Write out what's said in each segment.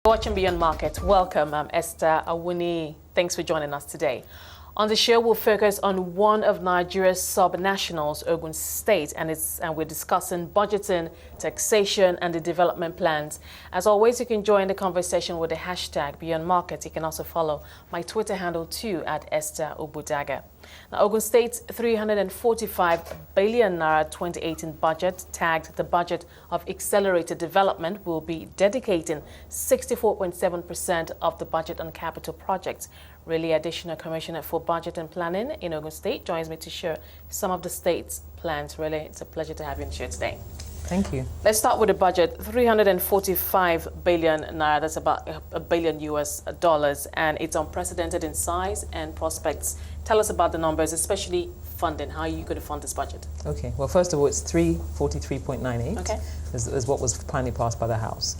Watching Beyond Markets, welcome. I'm Esther. Awoniyi. Thanks for joining us today. On the show, we'll focus on one of Nigeria's sub-nationals, Ogun State, and we're discussing budgeting, taxation, and the development plans. As always, you can join the conversation with the hashtag Beyond Markets. You can also follow my Twitter handle too at Esther Obudaga. Now, Ogun State's 345 billion Naira 2018 budget, tagged the budget of accelerated development, will be dedicating 64.7% of the budget on capital projects. Rele Adesina, Commissioner for Budget and Planning in Ogun State, joins me to share some of the state's plans. Rele, it's a pleasure to have you on the show today. Thank you. Let's start with the budget. 345 billion Naira, that's about $1 billion US, and it's unprecedented in size and prospects. Tell us about the numbers, especially funding. How are you going to fund this budget? Okay, well, first of all, it's 343.98, okay, is what was finally passed by the House.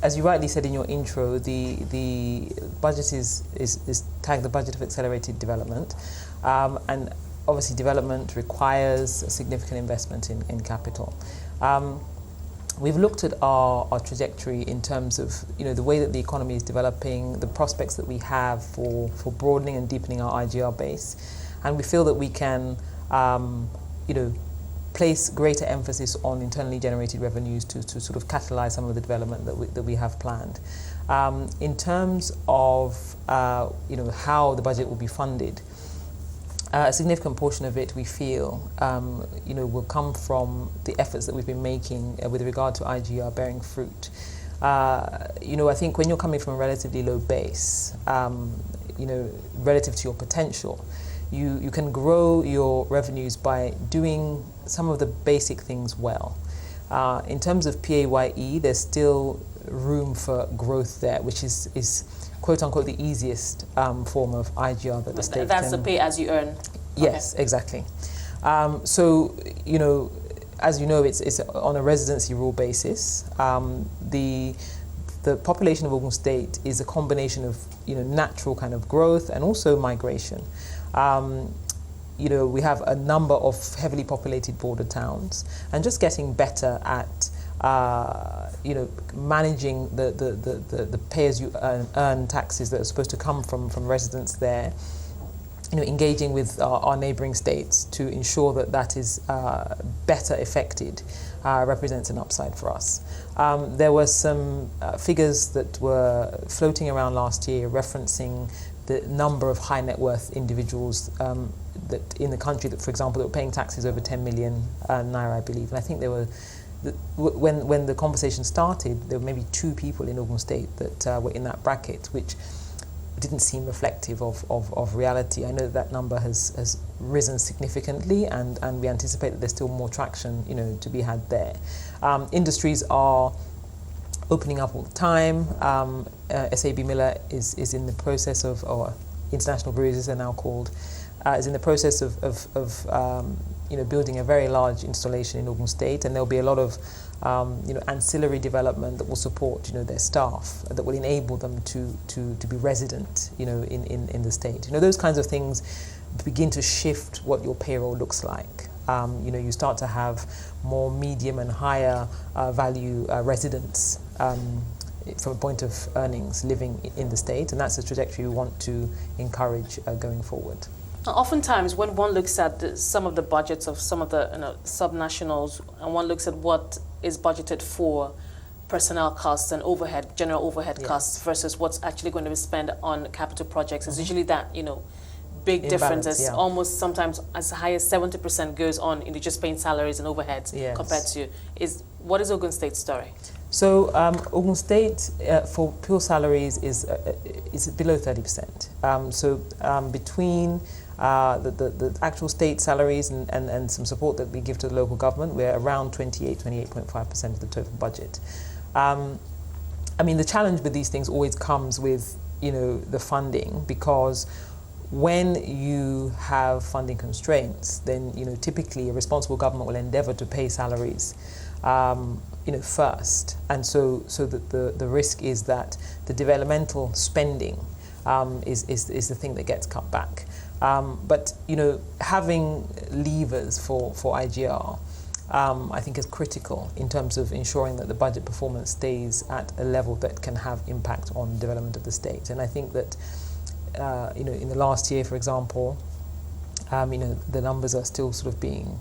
As you rightly said in your intro, the budget is tagged the budget of accelerated development, and obviously development requires a significant investment in capital. We've looked at our trajectory in terms of the way that the economy is developing, the prospects that we have for broadening and deepening our IGR base, and we feel that we can place greater emphasis on internally generated revenues to sort of catalyze some of the development that we have planned. In terms of how the budget will be funded, a significant portion of it, we feel, will come from the efforts that we've been making with regard to IGR bearing fruit. I think when you're coming from a relatively low base, relative to your potential, you can grow your revenues by doing some of the basic things well. In terms of PAYE, there's still room for growth there, which is quote-unquote the easiest form of IGR that the state That's the pay as you earn? Yes, okay. Exactly. As you know, it's on a residency rule basis. The population of Ogun State is a combination of natural kind of growth and also migration. We have a number of heavily populated border towns, and just getting better at managing the pay-as-you-earn taxes that are supposed to come from residents there, engaging with our neighbouring states to ensure that is better effected, represents an upside for us. There were some figures that were floating around last year referencing the number of high net worth individuals that in the country that, for example, that were paying taxes over 10 million Naira, I believe. And I think there were, when the conversation started, there were maybe 2 people in Ogun State that were in that bracket, which didn't seem reflective of reality. I know that number has risen significantly, and we anticipate that there's still more traction, to be had there. Industries are opening up all the time. SAB Miller is in the process of, or International Breweries as they're now called, is in the process of building a very large installation in Ogun State, and there'll be a lot of ancillary development that will support their staff, that will enable them to be resident in the state. Those kinds of things begin to shift what your payroll looks like. You start to have more medium and higher value residents from a point of earnings living in the state, and that's the trajectory we want to encourage going forward. Oftentimes, when one looks at some of the budgets of some of the subnationals, and one looks at what is budgeted for personnel costs and overhead, general overhead costs versus what's actually going to be spent on capital projects, it's usually that big differences. Almost sometimes as high as 70% goes on into just paying salaries and overheads compared to what is Ogun State's story? So Ogun State for pure salaries is below 30%. Between the actual state salaries and some support that we give to the local government, we're around 28.5% of the total budget. The challenge with these things always comes with the funding, because when you have funding constraints, then typically a responsible government will endeavour to pay salaries first, and so that the risk is that the developmental spending is the thing that gets cut back. But having levers for IGR I think is critical in terms of ensuring that the budget performance stays at a level that can have impact on development of the state. And I think that, in the last year, for example, the numbers are still sort of being,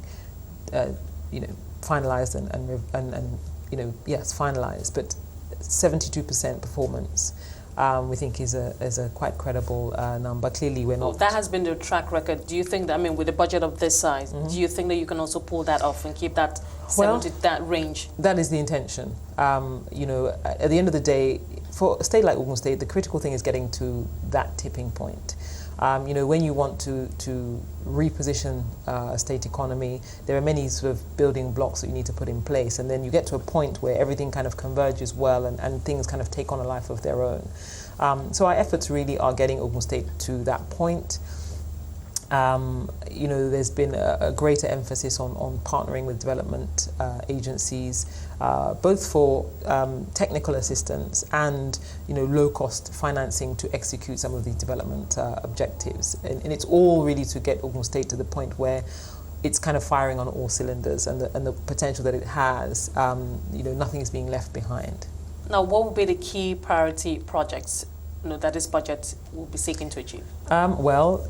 finalised and finalised, but 72% performance. We think is a quite credible number. Clearly, we're not. That has been the track record. Do you think that, with a budget of this size, do you think that you can also pull that off and keep that that range? That is the intention. At the end of the day, for a state like Ogun State, the critical thing is getting to that tipping point. When you want to reposition a state economy, there are many sort of building blocks that you need to put in place, and then you get to a point where everything kind of converges well and things kind of take on a life of their own. So our efforts really are getting Ogun State to that point. There's been a greater emphasis on partnering with development agencies, both for technical assistance and low-cost financing to execute some of these development objectives. And it's all really to get Ogun State to the point where it's kind of firing on all cylinders, and the potential that it has, nothing is being left behind. Now, what would be the key priority projects that this budget will be seeking to achieve?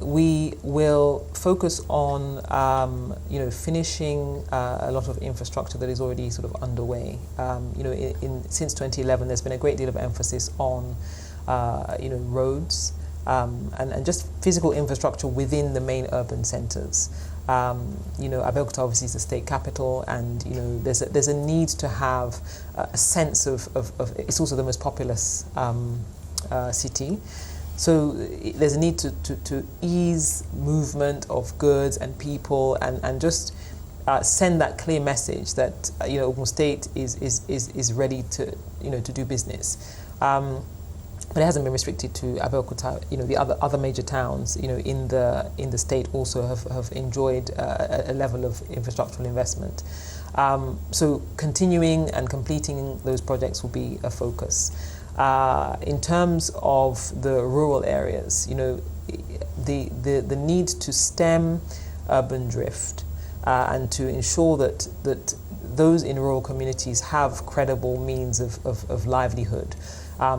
We will focus on, finishing a lot of infrastructure that is already sort of underway. Since 2011, there's been a great deal of emphasis on, roads and just physical infrastructure within the main urban centres. Abeokuta obviously is the state capital, and there's a need to have a sense of it's also the most populous city. So there's a need to ease movement of goods and people, and just send that clear message that Ogun State is ready to do business. But it hasn't been restricted to Abeokuta. The other major towns in the state also have enjoyed a level of infrastructural investment. So continuing and completing those projects will be a focus. In terms of the rural areas, the need to stem urban drift and to ensure that those in rural communities have credible means of livelihood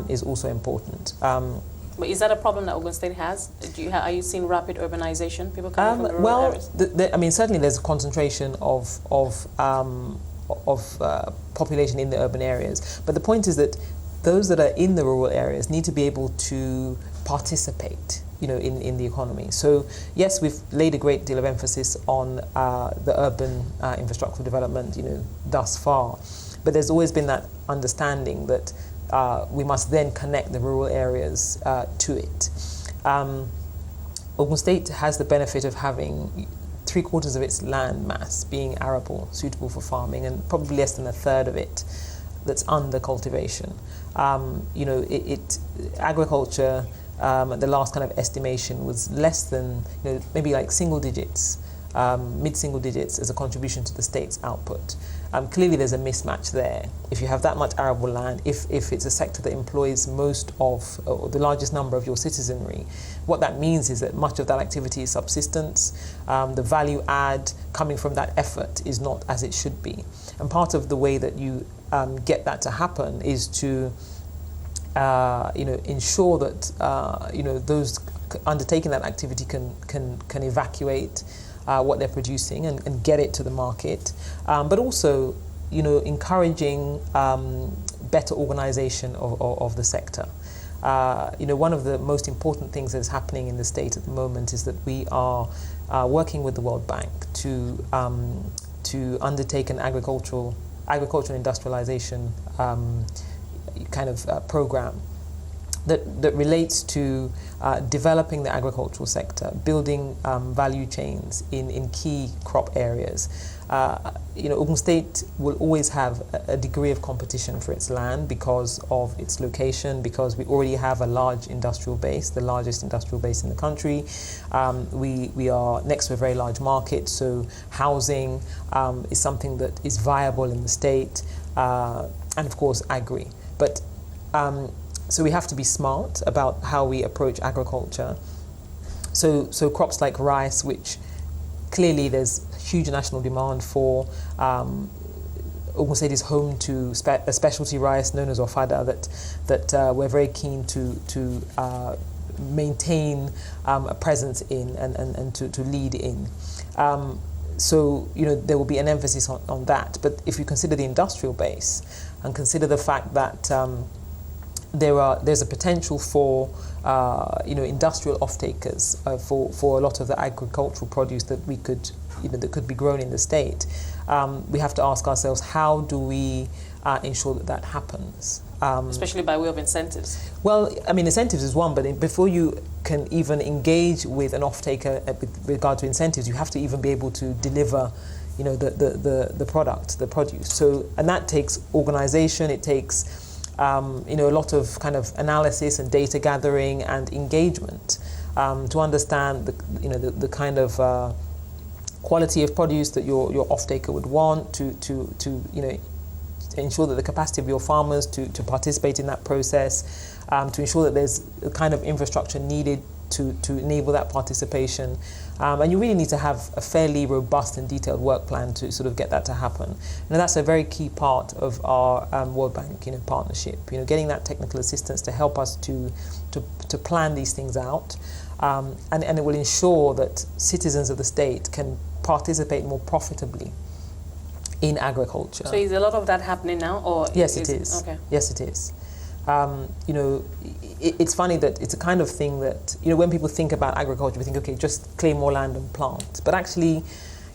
is also important. But is that a problem that Ogun State has? Are you seeing rapid urbanization? People coming from the rural areas? Certainly there's a concentration of population in the urban areas. But the point is that those that are in the rural areas need to be able to participate, in the economy. So yes, we've laid a great deal of emphasis on the urban infrastructural development, thus far. But there's always been that understanding that we must then connect the rural areas to it. Ogun State has the benefit of having 3/4 of its land mass being arable, suitable for farming, and probably less than a third of it that's under cultivation. Agriculture, the last kind of estimation was less than, maybe like single digits, mid-single digits as a contribution to the state's output. Clearly there's a mismatch there. If you have that much arable land, if it's a sector that employs most of, or the largest number of your citizenry, what that means is that much of that activity is subsistence. The value add coming from that effort is not as it should be. And part of the way that you get that to happen is to ensure that those undertaking that activity can evacuate what they're producing and get it to the market, but also encouraging better organization of the sector. One of the most important things that is happening in the state at the moment is that we are working with the World Bank to undertake an agricultural industrialization program that relates to developing the agricultural sector, building value chains in key crop areas. Ogun State will always have a degree of competition for its land because of its location, because we already have a large industrial base, the largest industrial base in the country. We are next to a very large market, so housing is something that is viable in the state, and of course agri. But so we have to be smart about how we approach agriculture. So crops like rice, which clearly there's huge national demand for. Ogun State is home to a specialty rice known as ofada that we're very keen to maintain a presence in and to lead in. So, there will be an emphasis on that. But if you consider the industrial base and consider the fact that there's a potential for industrial off-takers for a lot of the agricultural produce that we could that could be grown in the state, we have to ask ourselves, how do we ensure that happens? Especially by way of incentives. Well, I mean, incentives is one, but before you can even engage with an off-taker with regard to incentives, you have to even be able to deliver, the product, the produce. So, and that takes organization. It takes, a lot of kind of analysis and data gathering and engagement to understand the kind of quality of produce that your off-taker would want to ensure that the capacity of your farmers to participate in that process, to ensure that there's the kind of infrastructure needed to enable that participation. And you really need to have a fairly robust and detailed work plan to sort of get that to happen. And that's a very key part of our World Bank partnership, getting that technical assistance to help us to plan these things out. And it will ensure that citizens of the state can participate more profitably in agriculture. So is a lot of that happening now, or yes, it is. Okay. Yes, it is. It's funny that it's a kind of thing that when people think about agriculture, we think, okay, just claim more land and plant. But actually,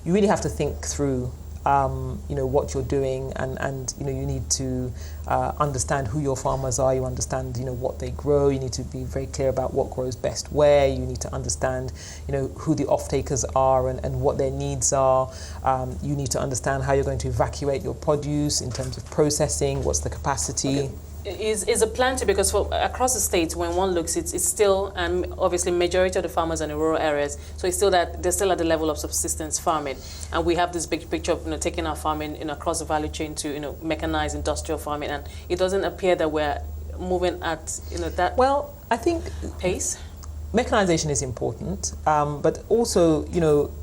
you really have to think through, what you're doing, and you need to understand who your farmers are. You understand, what they grow. You need to be very clear about what grows best where. You need to understand, who the off-takers are and what their needs are. You need to understand how you're going to evacuate your produce in terms of processing. What's the capacity? Okay. Is a plan to, because across the state, when one looks, it's still, obviously majority of the farmers are in rural areas, so it's still that they're still at the level of subsistence farming, and we have this big picture of taking our farming across the value chain to mechanized industrial farming, and it doesn't appear that we're moving at that. Well, I think pace. Mechanization is important, but also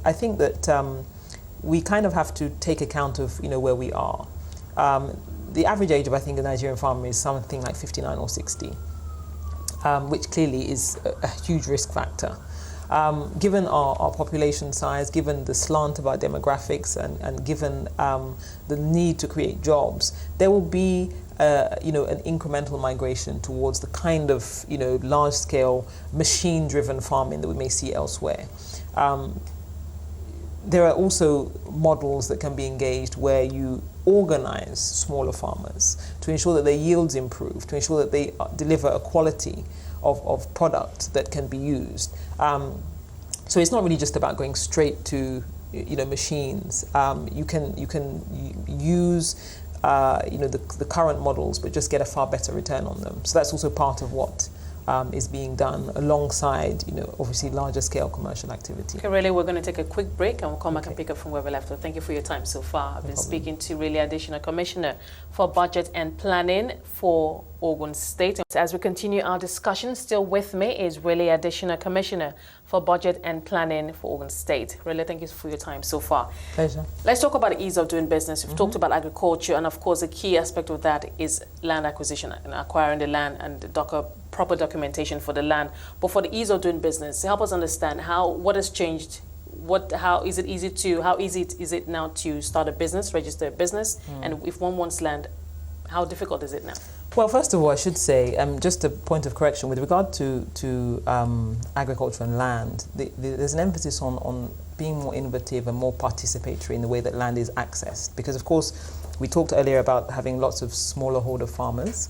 I think that we kind of have to take account of where we are. The average age of, I think, the Nigerian farmer is something like 59 or 60, which clearly is a huge risk factor. Given our population size, given the slant of our demographics, and given the need to create jobs, there will be an incremental migration towards the kind of large-scale machine-driven farming that we may see elsewhere. There are also models that can be engaged where you organize smaller farmers to ensure that their yields improve, to ensure that they deliver a quality of product that can be used. So it's not really just about going straight to machines. You can use the current models, but just get a far better return on them. So that's also part of what is being done alongside, obviously larger scale commercial activity. Okay, Rele, we're going to take a quick break and we'll come back and pick up from where we left off. Thank you for your time so far. I've been speaking to Rele Adesina, Commissioner for Budget and Planning for Ogun State. As we continue our discussion, still with me is Rele Adesina, Commissioner for Budget and Planning for Ogun State. Rele, thank you for your time so far. Pleasure. Let's talk about the ease of doing business. We've talked about agriculture, and of course, the key aspect of that is land acquisition and acquiring the land and the proper documentation for the land. But for the ease of doing business, help us understand what has changed. How easy is it now to start a business, register a business, and if one wants land, how difficult is it now? Well, first of all, I should say, just a point of correction with regard to agriculture and land. There's an emphasis on being more innovative and more participatory in the way that land is accessed, because of course we talked earlier about having lots of smaller holder farmers,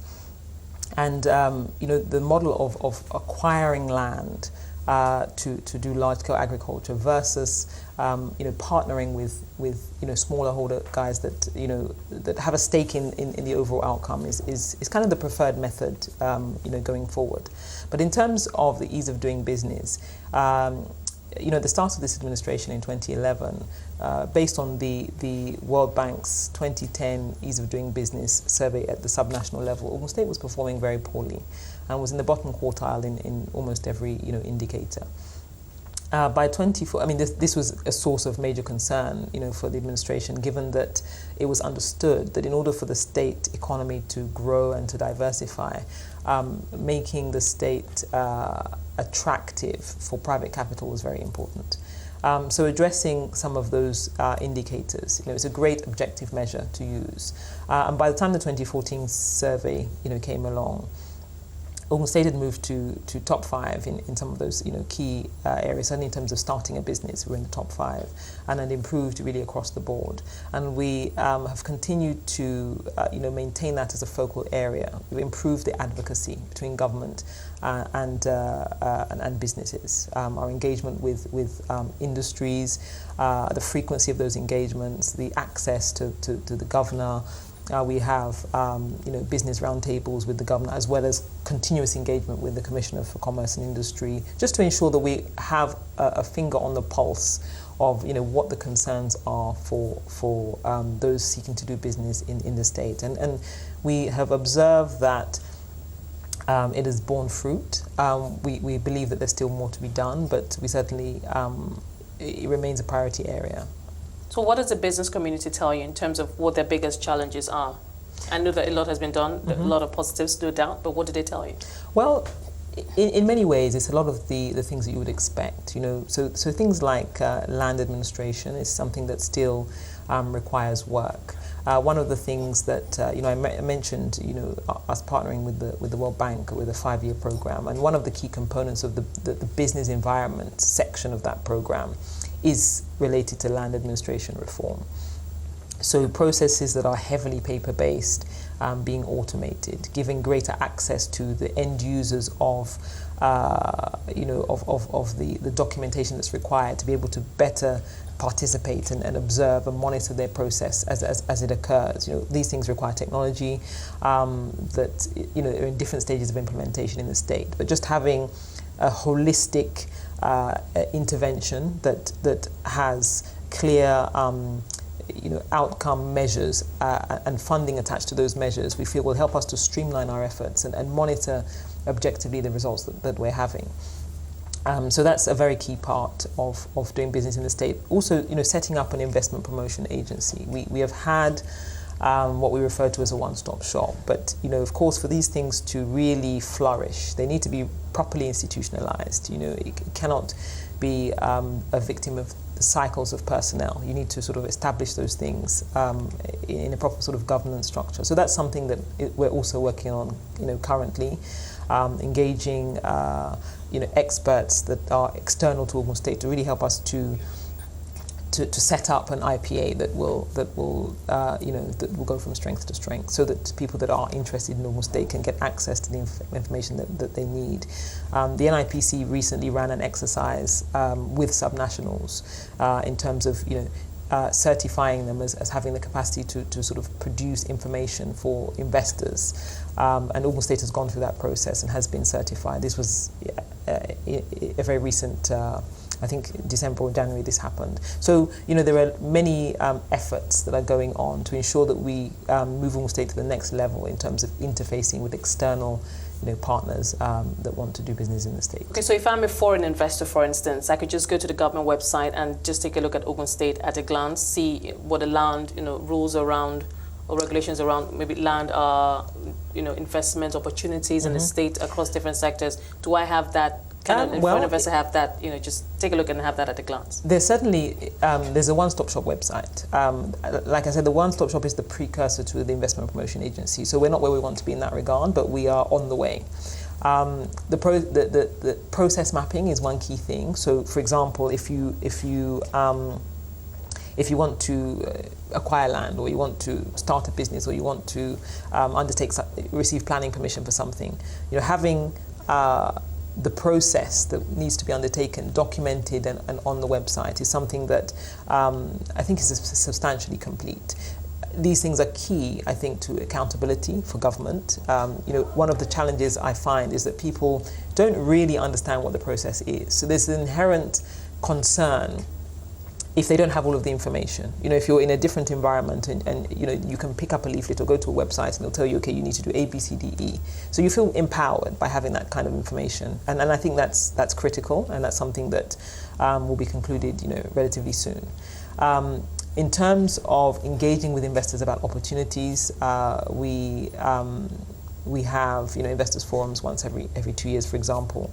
and the model of acquiring land to do large-scale agriculture versus partnering with smaller holder guys that have a stake in the overall outcome is kind of the preferred method going forward. But in terms of the ease of doing business, at the start of this administration in 2011, based on the World Bank's 2010 Ease of Doing Business survey at the subnational level, Ogun State was performing very poorly and was in the bottom quartile in almost every indicator. By 24, I mean, this was a source of major concern, for the administration, given that it was understood that in order for the state economy to grow and to diversify, making the state attractive for private capital was very important. So addressing some of those indicators, it's a great objective measure to use. And by the time the 2014 survey, came along, Ogun State had moved to top 5 in some of those key areas, certainly in terms of starting a business. We're in the top 5 and had improved really across the board. And we have continued to maintain that as a focal area. We've improved the advocacy between government and businesses. Our engagement with industries, the frequency of those engagements, the access to the governor. We have business roundtables with the governor, as well as continuous engagement with the Commissioner for Commerce and Industry, just to ensure that we have a finger on the pulse of what the concerns are for those seeking to do business in the state. And we have observed that it has borne fruit. We believe that there's still more to be done, but we certainly, it remains a priority area. So what does the business community tell you in terms of what their biggest challenges are? I know that a lot has been done, a lot of positives, no doubt, but what do they tell you? Well, in many ways, it's a lot of the things that you would expect. So things like land administration is something that still requires work. One of the things that I mentioned, us partnering with the World Bank with a 5-year program, and one of the key components of the business environment section of that program is related to land administration reform. So processes that are heavily paper-based being automated, giving greater access to the end users of the documentation that's required to be able to better participate and observe and monitor their process as it occurs. These things require technology that are in different stages of implementation in the state, but just having a holistic intervention that has clear outcome measures and funding attached to those measures, we feel will help us to streamline our efforts and monitor objectively the results that we're having. So that's a very key part of doing business in the state. Also, setting up an investment promotion agency. We have had what we refer to as a one-stop shop. But, of course, for these things to really flourish, they need to be properly institutionalized. It cannot be a victim of the cycles of personnel. You need to sort of establish those things in a proper sort of governance structure. So that's something that we're also working on, currently, engaging, experts that are external to Ogun State to really help us to set up an IPA that will go from strength to strength, so that people that are interested in Ogun State can get access to the information that they need. The NIPC recently ran an exercise with subnationals in terms of certifying them as having the capacity to sort of produce information for investors, and Ogun State has gone through that process and has been certified. This was a very recent. I think December or January this happened. So, there are many efforts that are going on to ensure that we move Ogun State to the next level in terms of interfacing with external partners that want to do business in the state. Okay, so if I'm a foreign investor, for instance, I could just go to the government website and just take a look at Ogun State at a glance, see what the land, rules around or regulations around maybe land investment opportunities in the state across different sectors. Do I have that? Foreign investors have that, just take a look and have that at a glance? There's certainly, there's a one-stop shop website. Like I said, the one-stop shop is the precursor to the investment promotion agency. So we're not where we want to be in that regard, but we are on the way. The process mapping is one key thing. So, for example, if you want to acquire land, or you want to start a business, or you want to receive planning permission for something, having the process that needs to be undertaken, documented and on the website is something that I think is substantially complete. These things are key, I think, to accountability for government. One of the challenges I find is that people don't really understand what the process is. So there's an inherent concern if they don't have all of the information. If you're in a different environment and you can pick up a leaflet or go to a website and they'll tell you, okay, you need to do A, B, C, D, E. So you feel empowered by having that kind of information. And I think that's critical, and that's something that will be concluded, relatively soon. In terms of engaging with investors about opportunities, we have investors forums once every 2 years, for example,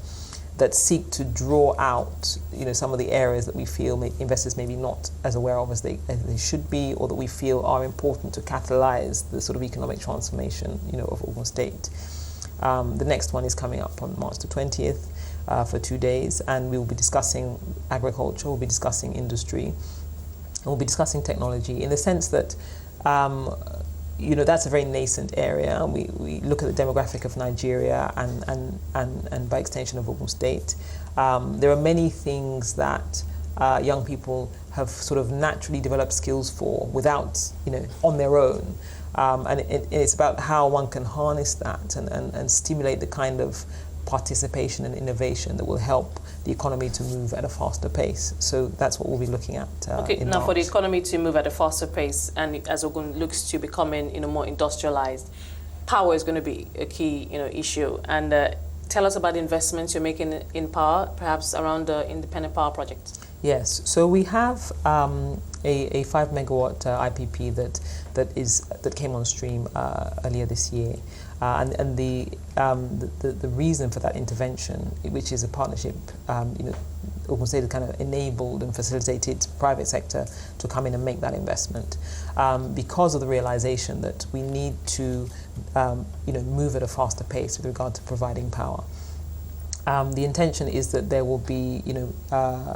that seek to draw out some of the areas that we feel investors maybe not as aware of as they should be, or that we feel are important to catalyze the sort of economic transformation of Ogun State. The next one is coming up on March the 20th for 2 days, and we will be discussing agriculture, we'll be discussing industry, and we'll be discussing technology, in the sense that that's a very nascent area. We look at the demographic of Nigeria and by extension of Ogun State. There are many things that young people have sort of naturally developed skills for without, on their own. And it's about how one can harness that and stimulate the kind of participation and innovation that will help the economy to move at a faster pace. So that's what we'll be looking at. Okay, now for the economy to move at a faster pace, and as Ogun looks to becoming more industrialized, power is going to be a key issue. And tell us about the investments you're making in power, perhaps around the independent power project. Yes, so we have a 5 megawatt IPP that came on stream earlier this year. And the reason for that intervention, which is a partnership, Ogun State has kind of enabled and facilitated private sector to come in and make that investment, because of the realization that we need to, move at a faster pace with regard to providing power. The intention is that there will be,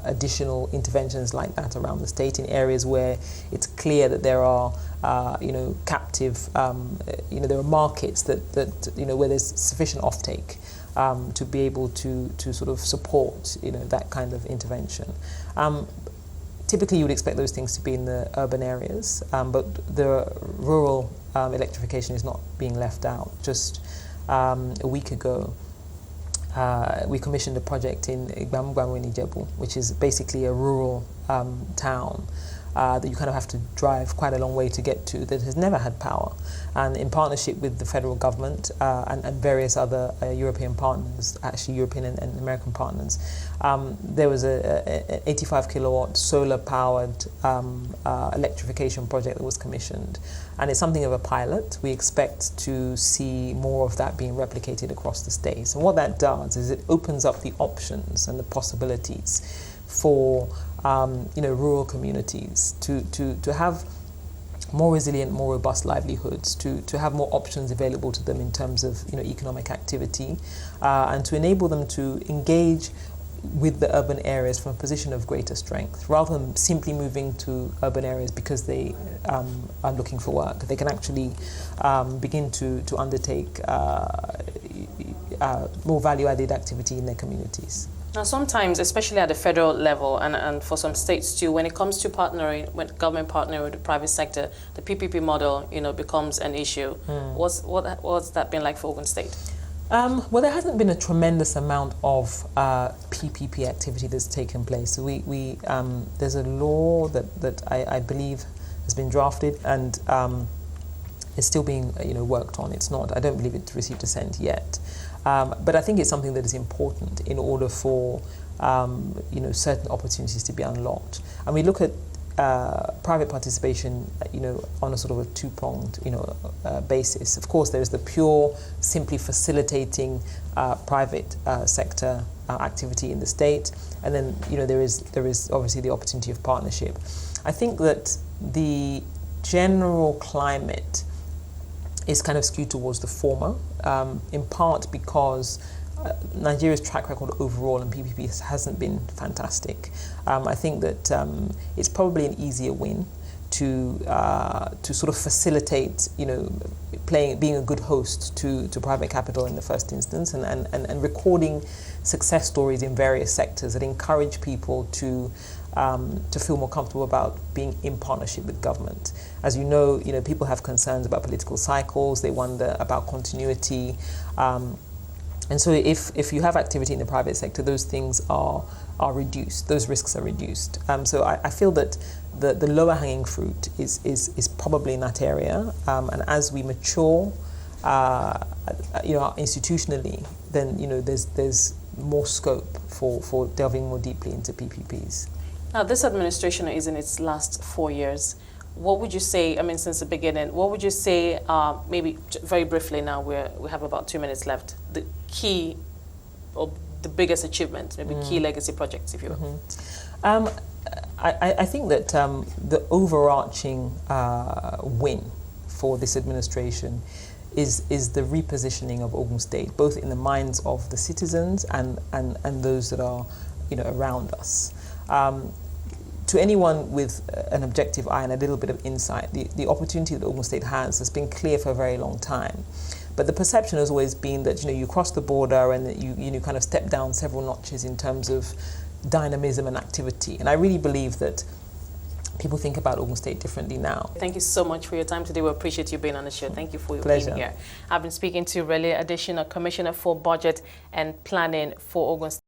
additional interventions like that around the state in areas where it's clear that there are, captive, there are markets that where there's sufficient offtake to be able to sort of support, that kind of intervention. Typically, you would expect those things to be in the urban areas, but the rural electrification is not being left out. Just a week ago, we commissioned a project in Igbamugbamu in Ijebu, which is basically a rural town that you kind of have to drive quite a long way to get to, that has never had power. And in partnership with the federal government and various other European partners, actually European and American partners, there was a 85 kilowatt solar powered electrification project that was commissioned. And it's something of a pilot. We expect to see more of that being replicated across the states. And what that does is it opens up the options and the possibilities for rural communities to have more resilient, more robust livelihoods, to have more options available to them in terms of economic activity, and to enable them to engage with the urban areas from a position of greater strength, rather than simply moving to urban areas because they are looking for work. They can actually begin to undertake more value-added activity in their communities. Now, sometimes, especially at the federal level and for some states too, when it comes to partnering, when government partnering with the private sector, the PPP model, becomes an issue. What's that been like for Ogun State? Well, there hasn't been a tremendous amount of PPP activity that's taken place. So we there's a law that I believe has been drafted and is still being worked on. It's not. I don't believe it's received assent yet. But I think it's something that is important in order for certain opportunities to be unlocked. And we look at private participation, on a sort of a two-pronged, basis. Of course, there is the pure, simply facilitating private sector activity in the state, and then there is obviously the opportunity of partnership. I think that the general climate is kind of skewed towards the former, in part because Nigeria's track record overall in PPP hasn't been fantastic. I think that it's probably an easier win to sort of facilitate, being a good host to private capital in the first instance, and recording success stories in various sectors that encourage people to feel more comfortable about being in partnership with government. As you know, people have concerns about political cycles. They wonder about continuity. And so if you have activity in the private sector, those things are are reduced. Those risks are reduced. So I feel that the lower hanging fruit is probably in that area. And as we mature, institutionally, then there's more scope for delving more deeply into PPPs. Now, this administration is in its last 4 years. What would you say, since the beginning, what would you say, maybe very briefly now, we have about 2 minutes left, the key or the biggest achievement, maybe key legacy projects, if you will? I think that the overarching win for this administration is the repositioning of Ogun State, both in the minds of the citizens and those that are around us. To anyone with an objective eye and a little bit of insight, the opportunity that Ogun State has been clear for a very long time. But the perception has always been that you cross the border and that you kind of step down several notches in terms of dynamism and activity. And I really believe that people think about Ogun State differently now. Thank you so much for your time today. We appreciate you being on the show. Thank you for your Pleasure. being here. I've been speaking to Rele Adesina, Commissioner for Budget and Planning for Ogun State.